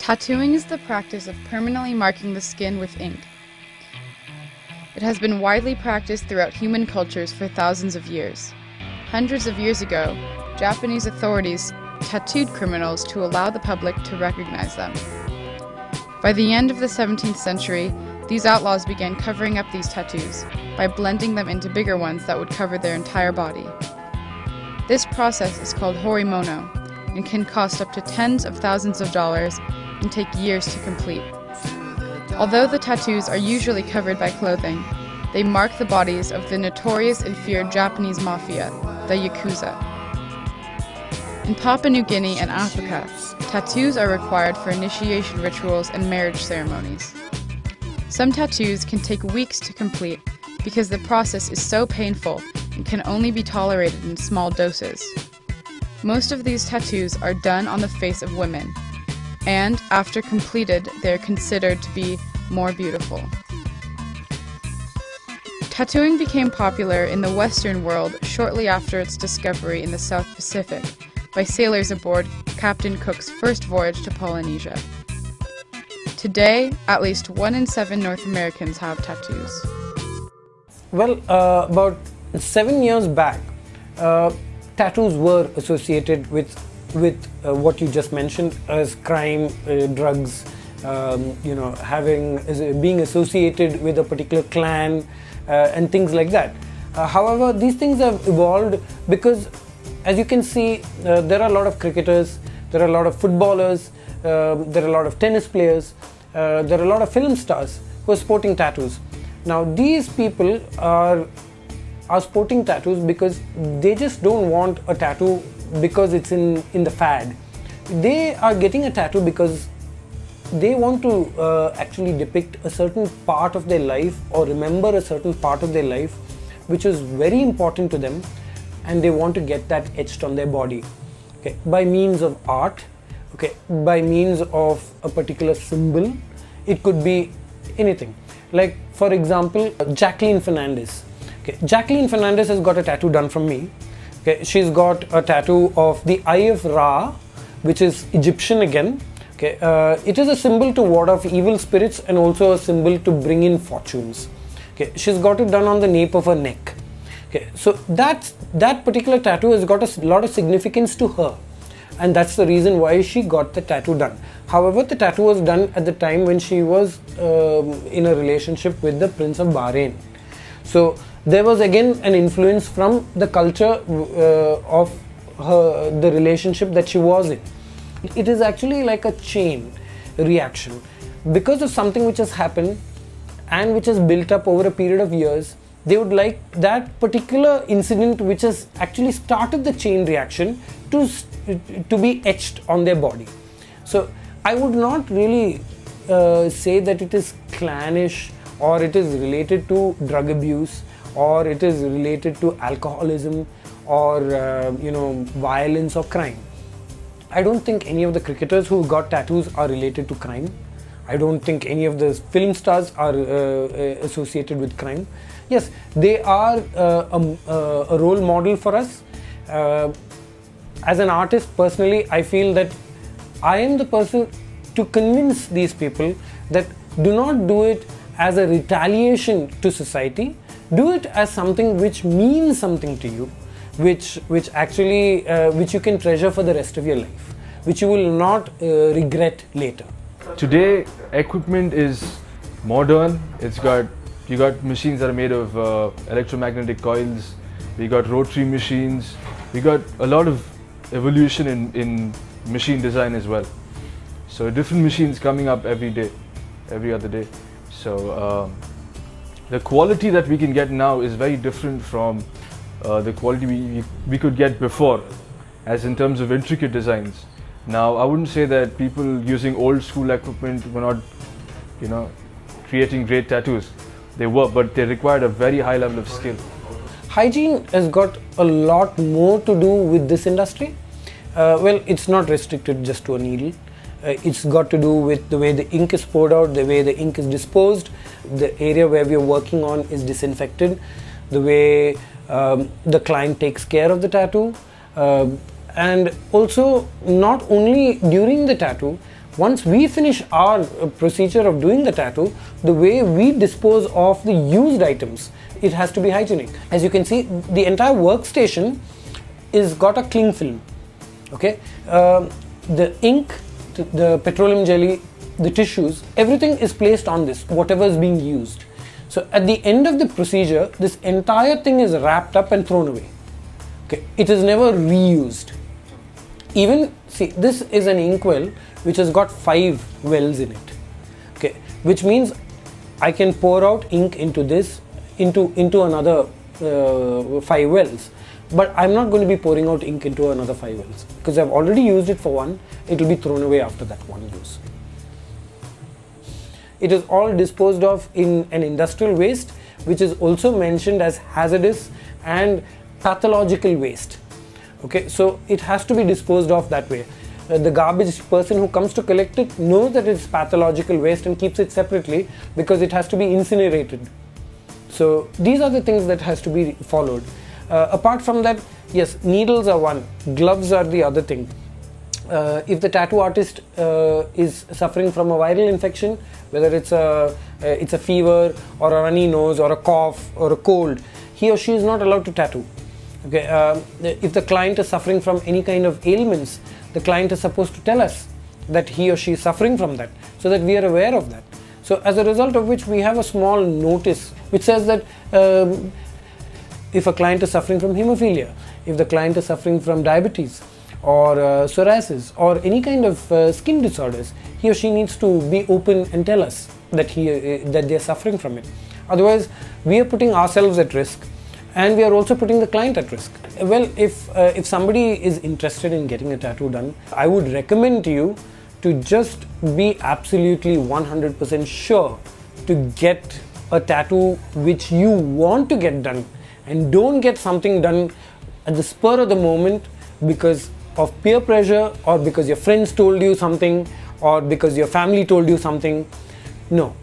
Tattooing is the practice of permanently marking the skin with ink. It has been widely practiced throughout human cultures for thousands of years. Hundreds of years ago, Japanese authorities tattooed criminals to allow the public to recognize them. By the end of the 17th century, these outlaws began covering up these tattoos by blending them into bigger ones that would cover their entire body. This process is called horimono and can cost up to tens of thousands of dollars and take years to complete. Although the tattoos are usually covered by clothing, they mark the bodies of the notorious and feared Japanese mafia, the Yakuza. In Papua New Guinea and Africa, tattoos are required for initiation rituals and marriage ceremonies. Some tattoos can take weeks to complete because the process is so painful and can only be tolerated in small doses. Most of these tattoos are done on the face of women, and after completed, they are considered to be more beautiful. Tattooing became popular in the Western world shortly after its discovery in the South Pacific by sailors aboard Captain Cook's first voyage to Polynesia. Today, at least 1 in 7 North Americans have tattoos. Well, about 7 years back, tattoos were associated with what you just mentioned as crime, drugs, being associated with a particular clan and things like that. However, these things have evolved because, as you can see, there are a lot of cricketers, there are a lot of footballers, there are a lot of tennis players, there are a lot of film stars who are sporting tattoos. Now, these people are sporting tattoos because they just don't want a tattoo because it's in the fad. They are getting a tattoo because they want to actually depict a certain part of their life or remember a certain part of their life which is very important to them, and they want to get that etched on their body, okay, by means of art, okay, by means of a particular symbol. It could be anything. Like, for example, Jacqueline Fernandez. Okay, Jacqueline Fernandez has got a tattoo done from me. Okay, she's got a tattoo of the Eye of Ra, which is Egyptian again. Okay, it is a symbol to ward off evil spirits and also a symbol to bring in fortunes. Okay, she's got it done on the nape of her neck. Okay, so that particular tattoo has got a lot of significance to her, and that's the reason why she got the tattoo done. However, the tattoo was done at the time when she was in a relationship with the Prince of Bahrain. So there was again an influence from the culture of the relationship that she was in. It is actually like a chain reaction. Because of something which has happened and which has built up over a period of years, they would like that particular incident which has actually started the chain reaction to be etched on their body. So I would not really say that it is clannish, or it is related to drug abuse, or it is related to alcoholism, or violence or crime. I don't think any of the cricketers who got tattoos are related to crime. I don't think any of the film stars are associated with crime. Yes, they are a role model for us. As an artist, personally, I feel that I am the person to convince these people that do not do it as a retaliation to society. Do it as something which means something to you, which you can treasure for the rest of your life, which you will not regret later. Today, equipment is modern. You got machines that are made of electromagnetic coils. We got rotary machines. We got a lot of evolution in machine design as well. So different machines coming up every day, every other day. So the quality that we can get now is very different from the quality we could get before, as in terms of intricate designs. Now, I wouldn't say that people using old school equipment were not, creating great tattoos. They were, but they required a very high level of skill. Hygiene has got a lot more to do with this industry. Well, it's not restricted just to a needle. It's got to do with the way the ink is poured out, the way the ink is disposed, the area where we are working on is disinfected, the way the client takes care of the tattoo, and also not only during the tattoo Once we finish our procedure of doing the tattoo, the way we dispose of the used items, it has to be hygienic. As you can see, the entire workstation is got a cling film. Okay, the ink, the petroleum jelly, the tissues, everything is placed on this, whatever is being used. So at the end of the procedure, this entire thing is wrapped up and thrown away. Okay, it is never reused. Even, see, this is an inkwell which has got 5 wells in it. Okay, which means I can pour out ink into this, into another 5 wells. But I'm not going to be pouring out ink into another 5 wells because I've already used it for one. It will be thrown away after that one use. It is all disposed of in an industrial waste, which is also mentioned as hazardous and pathological waste. Okay, so it has to be disposed of that way. The garbage person who comes to collect it knows that it's pathological waste and keeps it separately because it has to be incinerated. So these are the things that has to be followed. Apart from that, yes, needles are one, gloves are the other thing. If the tattoo artist is suffering from a viral infection, whether it's a fever or a runny nose or a cough or a cold, he or she is not allowed to tattoo. Okay, if the client is suffering from any kind of ailments, the client is supposed to tell us that he or she is suffering from that, so that we are aware of that. So as a result of which, we have a small notice which says that if a client is suffering from hemophilia, if the client is suffering from diabetes or psoriasis or any kind of skin disorders, he or she needs to be open and tell us that that they are suffering from it. Otherwise, we are putting ourselves at risk and we are also putting the client at risk. Well, if somebody is interested in getting a tattoo done, I would recommend to you to just be absolutely 100% sure to get a tattoo which you want to get done, and don't get something done at the spur of the moment because of peer pressure or because your friends told you something or because your family told you something. No,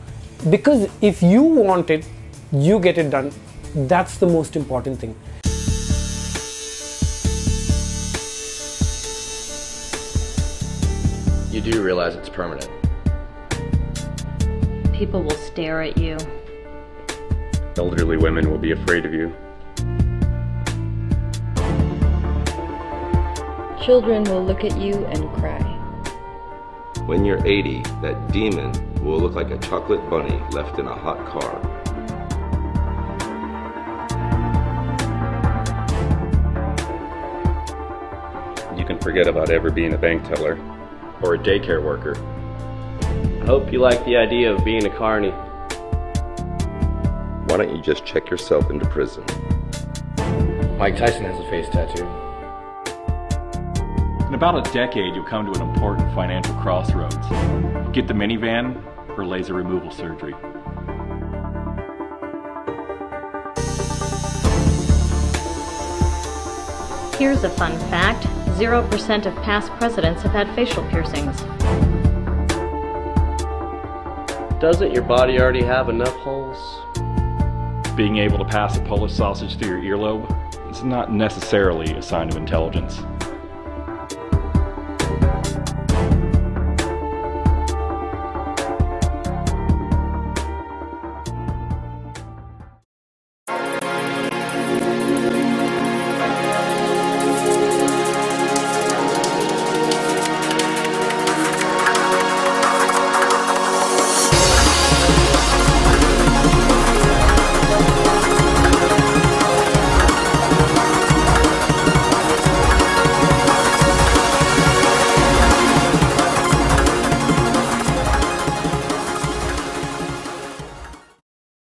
because if you want it, you get it done. That's the most important thing. You do realize it's permanent. People will stare at you. Elderly women will be afraid of you. Children will look at you and cry. When you're 80, that demon will look like a chocolate bunny left in a hot car. You can forget about ever being a bank teller Or a daycare worker. I hope you like the idea of being a carny. Why don't you just check yourself into prison? Mike Tyson has a face tattoo. In about a decade, you'll come to an important financial crossroads. Get the minivan or laser removal surgery. Here's a fun fact. 0% of past presidents have had facial piercings. Doesn't your body already have enough holes? Being able to pass a Polish sausage through your earlobe is not necessarily a sign of intelligence.